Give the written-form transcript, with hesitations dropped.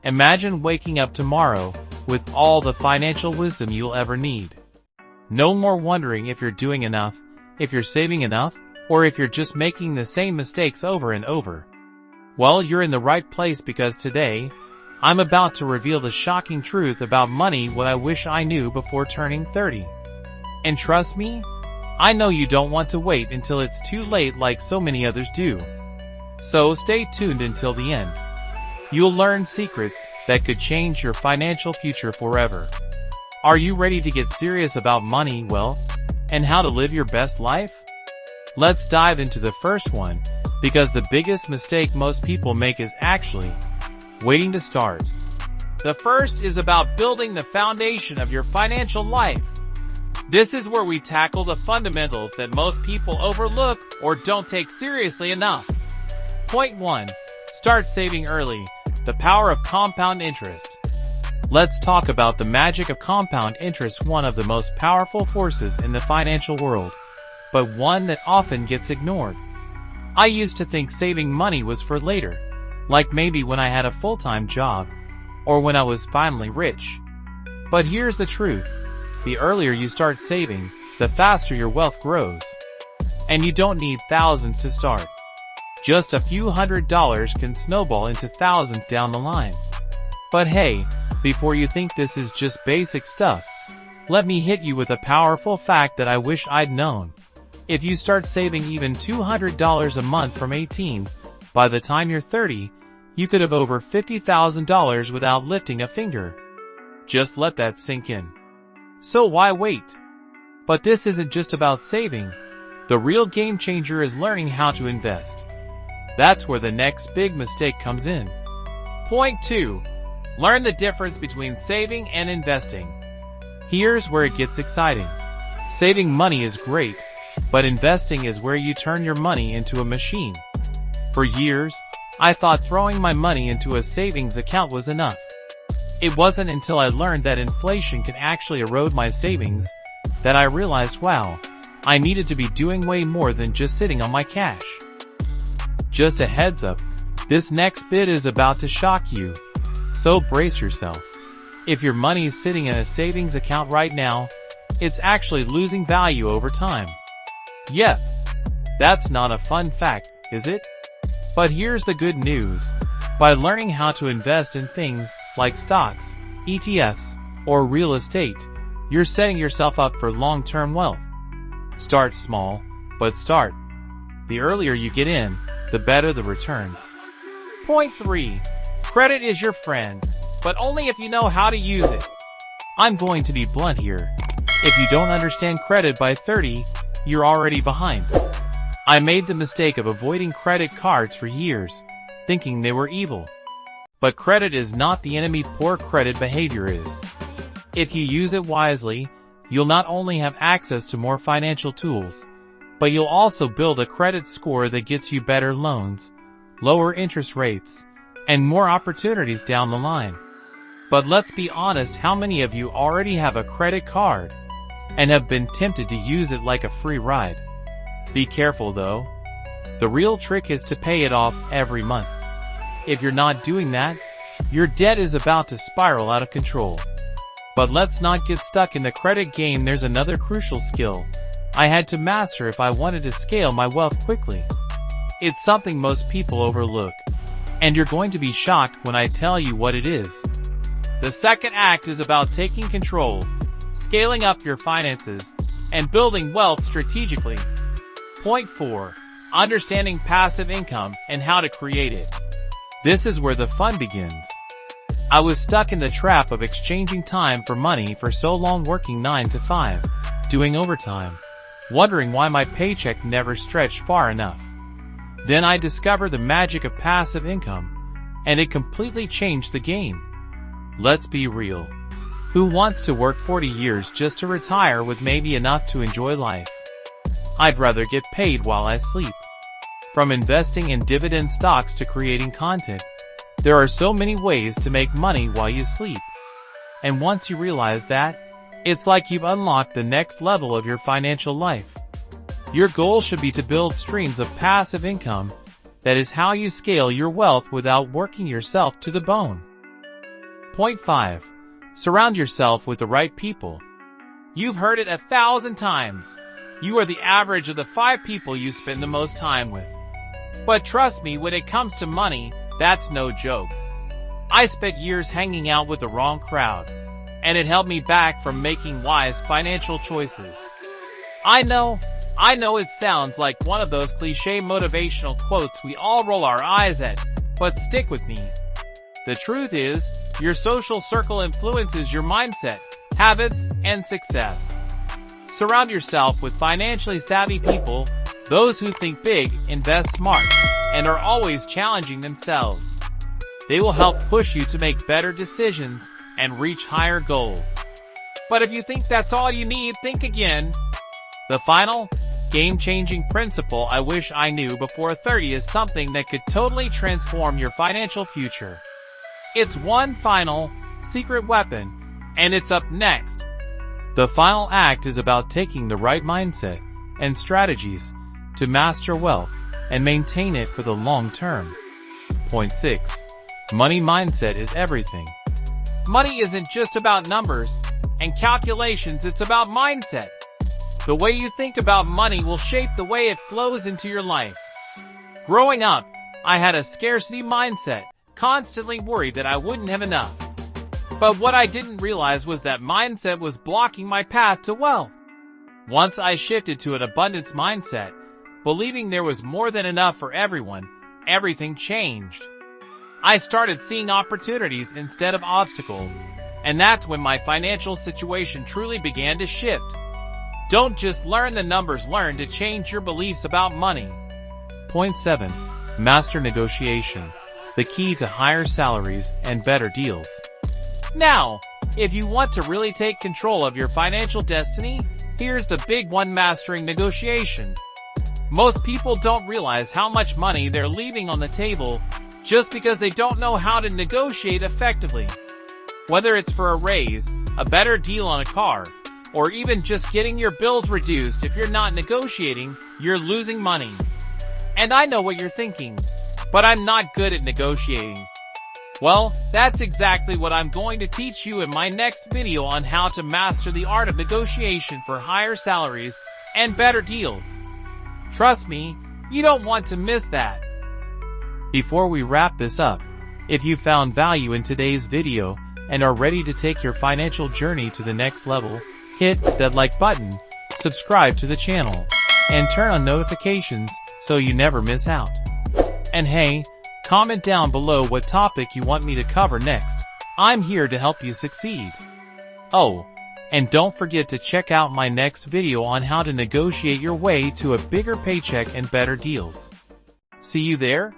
Imagine waking up tomorrow with all the financial wisdom you'll ever need. No more wondering if you're doing enough, if you're saving enough, or if you're just making the same mistakes over and over. Well, you're in the right place because today, I'm about to reveal the shocking truth about money what I wish I knew before turning 30. And trust me, I know you don't want to wait until it's too late like so many others do. So stay tuned until the end. You'll learn secrets that could change your financial future forever. Are you ready to get serious about money, wealth, and how to live your best life? Let's dive into the first one, because the biggest mistake most people make is actually waiting to start. The first is about building the foundation of your financial life. This is where we tackle the fundamentals that most people overlook or don't take seriously enough. Point 1. Start saving early. The power of compound interest. Let's talk about the magic of compound interest, one of the most powerful forces in the financial world, but one that often gets ignored. I used to think saving money was for later, like maybe when I had a full-time job, or when I was finally rich. But here's the truth. The earlier you start saving, the faster your wealth grows. And you don't need thousands to start. Just a few $100s can snowball into thousands down the line. But hey, before you think this is just basic stuff, let me hit you with a powerful fact that I wish I'd known. If you start saving even $200 a month from 18, by the time you're 30, you could have over $50,000 without lifting a finger. Just let that sink in. So why wait? But this isn't just about saving. The real game changer is learning how to invest. That's where the next big mistake comes in. Point 2. Learn the difference between saving and investing. Here's where it gets exciting. Saving money is great, but investing is where you turn your money into a machine. For years, I thought throwing my money into a savings account was enough. It wasn't until I learned that inflation can actually erode my savings that I realized, wow, I needed to be doing way more than just sitting on my cash. Just a heads up, this next bit is about to shock you, so brace yourself. If your money is sitting in a savings account right now, it's actually losing value over time. Yep, that's not a fun fact, is it? But here's the good news. By learning how to invest in things like stocks, ETFs, or real estate, you're setting yourself up for long-term wealth. Start small, but start. The earlier you get in, the better the returns. Point 3. Credit is your friend, but only if you know how to use it. I'm going to be blunt here. If you don't understand credit by 30, you're already behind. I made the mistake of avoiding credit cards for years, thinking they were evil. But credit is not the enemy, poor credit behavior is. If you use it wisely, you'll not only have access to more financial tools, but you'll also build a credit score that gets you better loans, lower interest rates, and more opportunities down the line. But let's be honest, how many of you already have a credit card and have been tempted to use it like a free ride? Be careful though. The real trick is to pay it off every month. If you're not doing that, your debt is about to spiral out of control. But let's not get stuck in the credit game. There's another crucial skill I had to master if I wanted to scale my wealth quickly. It's something most people overlook, and you're going to be shocked when I tell you what it is. The second act is about taking control, scaling up your finances, and building wealth strategically. Point 4. Understanding passive income and how to create it. This is where the fun begins. I was stuck in the trap of exchanging time for money for so long, working 9 to 5, doing overtime, wondering why my paycheck never stretched far enough. Then I discovered the magic of passive income, and it completely changed the game. Let's be real. Who wants to work 40 years just to retire with maybe enough to enjoy life? I'd rather get paid while I sleep. From investing in dividend stocks to creating content, there are so many ways to make money while you sleep. And once you realize that, it's like you've unlocked the next level of your financial life. Your goal should be to build streams of passive income. That is how you scale your wealth without working yourself to the bone. Point 5. Surround yourself with the right people. You've heard it 1,000 times. You are the average of the 5 people you spend the most time with. But trust me, when it comes to money, that's no joke. I spent years hanging out with the wrong crowd, and it held me back from making wise financial choices. I know it sounds like one of those cliché motivational quotes we all roll our eyes at, but stick with me. The truth is, your social circle influences your mindset, habits, and success. Surround yourself with financially savvy people, those who think big, invest smart, and are always challenging themselves. They will help push you to make better decisions and reach higher goals. But if you think that's all you need, think again. The final, game-changing principle I wish I knew before 30 is something that could totally transform your financial future. It's one final, secret weapon, and it's up next. The final act is about taking the right mindset and strategies to master wealth and maintain it for the long term. Point 6. Money mindset is everything. Money isn't just about numbers and calculations, it's about mindset. The way you think about money will shape the way it flows into your life. Growing up, I had a scarcity mindset, constantly worried that I wouldn't have enough. But what I didn't realize was that mindset was blocking my path to wealth. Once I shifted to an abundance mindset, believing there was more than enough for everyone, everything changed. I started seeing opportunities instead of obstacles, and that's when my financial situation truly began to shift. Don't just learn the numbers, learn to change your beliefs about money. Point 7. Master negotiation. The key to higher salaries and better deals. Now, if you want to really take control of your financial destiny, here's the big one: mastering negotiation. Most people don't realize how much money they're leaving on the table just because they don't know how to negotiate effectively. Whether it's for a raise, a better deal on a car, or even just getting your bills reduced, if you're not negotiating, you're losing money. And I know what you're thinking, but I'm not good at negotiating. Well, that's exactly what I'm going to teach you in my next video on how to master the art of negotiation for higher salaries and better deals. Trust me, you don't want to miss that. Before we wrap this up, if you found value in today's video and are ready to take your financial journey to the next level, hit that like button, subscribe to the channel, and turn on notifications so you never miss out. And hey, comment down below what topic you want me to cover next. I'm here to help you succeed. Oh, and don't forget to check out my next video on how to negotiate your way to a bigger paycheck and better deals. See you there?